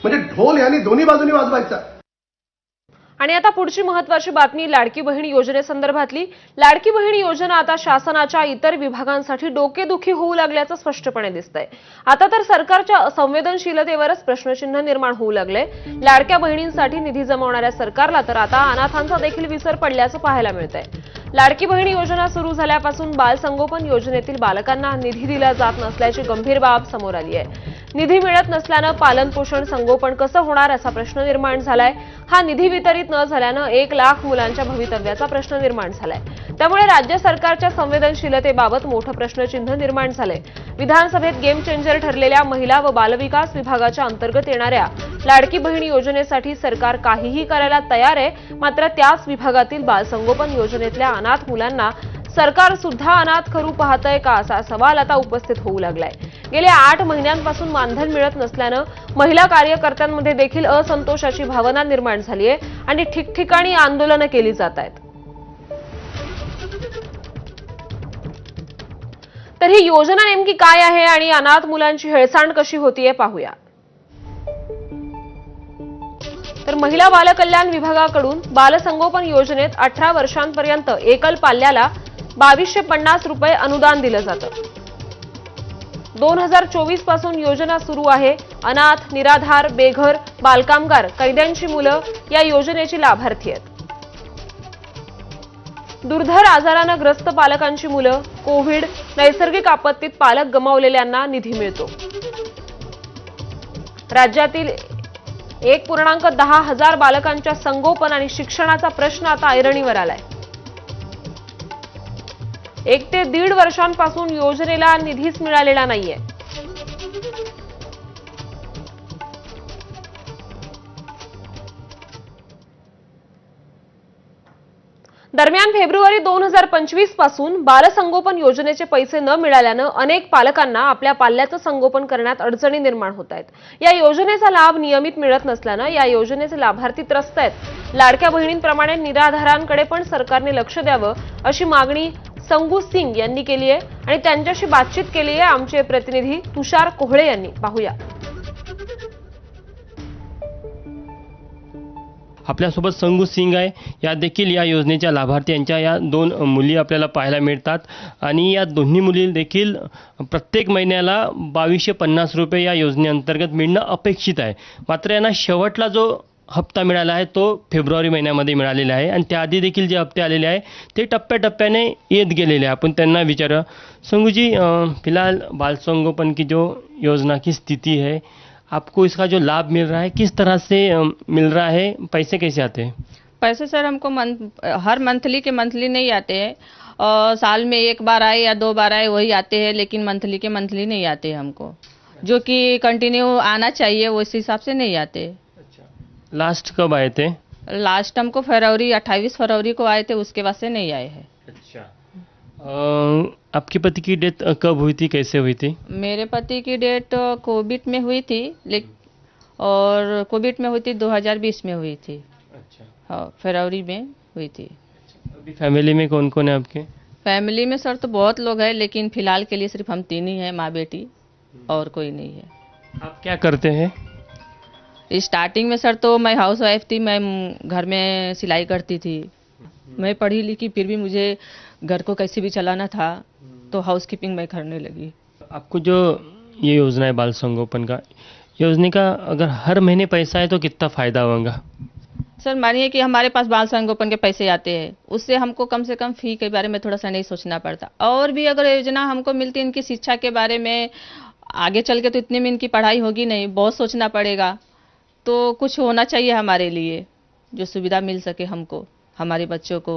म्हणजे ढोल यांनी दोन्ही बाजूनी वाजवायचा। आणि आता पुढची महत्त्वाची बातमी लाडकी बहीण योजनेसंदर्भातली। लाडकी बहीण योजना आता शासनाच्या इतर विभागांसाठी डोकेदुखी होऊ लागल्याचं स्पष्टपणे दिसतंय। आता तर सरकारच्या संवेदनशीलतेवरच प्रश्नचिन्ह निर्माण होऊ लागले। लाडक्या बहिणींसाठी निधी जमवणाऱ्या सरकारला तर आता अनाथांचा देखील विसर पडल्याचं पाहायला मिळतंय। लाडकी बहीण योजना सुरू झाल्यापासून बालसंगोपन योजनेतील बालकांना निधी दिला जात नसल्याची गंभीर बाब समोर आली आहे। निधी मिळत नसल्यानं पालन पोषण संगोपन कसं होणार असा प्रश्न निर्माण झालाय। हा निधी वितरित न झाल्यानं 1 लाख मुलांच्या भवितव्याचा प्रश्न निर्माण झालाय। त्यामुळे राज्य सरकारच्या संवेदनशीलतेबाबत मोठं प्रश्नचिन्ह निर्माण झालंय। विधानसभेत गेम चेंजर ठरलेल्या महिला व बालविकास विभागाच्या अंतर्गत येणाऱ्या लाडकी बहीण योजनेसाठी सरकार काहीही करायला तयार आहे, मात्र त्याच विभागातील बालसंगोपन योजनेतल्या अनाथ मुलांना सरकार सुद्धा अनाथ करू पाहतंय का असा सवाल आता उपस्थित होऊ लागलाय। गेल्या 8 महिन्यांपासून मानधन मिळत नसल्यानं महिला कार्यकर्त्यांमध्ये देखील असंतोषाची भावना निर्माण झाली आहे आणि ठिकठिकाणी आंदोलनं केली जात आहेत। तर ही योजना नेमकी काय आहे आणि अनाथ मुलांची हेळसांड कशी होतीये पाहूया। तर महिला बाल कल्याण विभागाकडून बालसंगोपन योजनेत 18 वर्षांपर्यंत एकल पाल्याला 2250 रुपये अनुदान दिलं जातं। 2024 पासून योजना सुरू आहे। अनाथ, निराधार, बेघर, बालकामगार, कैद्यांची मुलं या योजनेची लाभार्थी आहेत। दुर्धर आजारानं ग्रस्त पालकांची मुलं, कोविड, नैसर्गिक आपत्तीत पालक गमावलेल्यांना निधी मिळतो। राज्यातील 1.10 हजार बालकांच्या संगोपन आणि शिक्षणाचा प्रश्न आता ऐरणीवर आलाय। 1 ते 1.5 वर्षांपासून योजनेला निधीच मिळालेला नाहीये। दरम्यान फेब्रुवारी 2025 पासून बालसंगोपन योजनेचे पैसे न मिळाल्यानं अनेक पालकांना आपल्या पाल्याचं संगोपन करण्यात अडचणी निर्माण होत आहेत। या योजनेचा लाभ नियमित मिळत नसल्यानं या योजनेचे लाभार्थी त्रस्त आहेत। लाडक्या बहिणींप्रमाणे निराधारांकडे पण सरकारने लक्ष द्यावं अशी मागणी संगू सिंग यांनी केली आहे आणि त्यांच्याशी बातचीत केली आहे आमचे प्रतिनिधी तुषार कोहळे यांनी। पाहूया। आपल्यासोबत संगू सिंग आहे, या देखील या योजनेच्या लाभार्थी यांच्या या 2 मुली आपल्याला पाहायला मिळतात आणि या दोन्ही मुली देखील प्रत्येक महिन्याला 2250 रुपये या योजनेअंतर्गत मिळणं अपेक्षित आहे। मात्र यांना शेवटला जो हप्ता मिळाला आहे तो फेब्रुवारी महिन्यामध्ये मिळालेला आहे आणि त्याआधी देखील जे हप्ते आलेले आहे ते टप्प्याटप्प्याने येत गेलेले आहे। आपण त्यांना विचारा, संगू जी, फिलहाल बाल संगोपन की जो योजना की स्थिति है, आपको इसका जो लाभ मिल रहा है किस तरह से मिल रहा है, पैसे कैसे आते हैं? पैसे सर हमको हर मंथली के मंथली नहीं आते हैं। साल में 1 बार आए या 2 बार आए वही आते हैं, लेकिन मंथली के मंथली नहीं आते हमको, जो कि कंटिन्यू आना चाहिए वो इस हिसाब से नहीं आते। लास्ट कब आए थे? लास्ट हमको फरवरी 28 फरवरी को आए थे, उसके बाद से नहीं आए हैं। अच्छा, आपके पति की डेथ कब हुई थी, कैसे हुई थी? मेरे पति की डेट कोविड में हुई थी, और कोविड में हुई थी 2020 में हुई थी। अच्छा, हाँ, फरवरी में हुई थी। अभी फैमिली में कौन कौन है आपके? फैमिली में सर तो बहुत लोग हैं, लेकिन फिलहाल के लिए सिर्फ हम 3 ही हैं, माँ बेटी, और कोई नहीं है। आप क्या करते हैं? स्टार्टिंग में सर तो मैं हाउस वाइफ थी, मैं घर में सिलाई करती थी। मैं पढ़ी लिखी फिर भी मुझे घर को कैसे भी चलाना था, तो हाउसकीपिंग मैं करने लगी। आपको जो ये योजना है बाल संगोपन का, योजना का अगर हर महीने पैसा है तो कितना फ़ायदा होगा? सर मानिए कि हमारे पास बाल संगोपन के पैसे आते हैं, उससे हमको कम से कम फ़ी के बारे में थोड़ा सा नहीं सोचना पड़ता। और भी अगर योजना हमको मिलती इनकी शिक्षा के बारे में, आगे चल के तो इतने में इनकी पढ़ाई होगी नहीं, बहुत सोचना पड़ेगा। तो कुछ होना चाहिए हमारे लिए जो सुविधा मिल सके हमको, हमारे बच्चों को।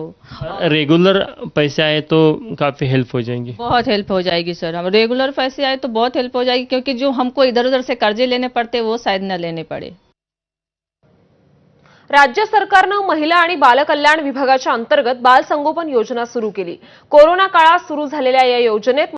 रेगुलर पैसे आए तो काफ़ी हेल्प हो जाएंगी। बहुत हेल्प हो जाएगी सर, हम रेगुलर पैसे आए तो बहुत हेल्प हो जाएगी, क्योंकि जो हमको इधर उधर से कर्जे लेने पड़ते वो शायद न लेने पड़े। राज्य सरकारनं महिला आणि बाल कल्याण विभागाच्या अंतर्गत बाल संगोपन योजना सुरू केली। कोरोना काळात सुरू झालेल्या या योजनेत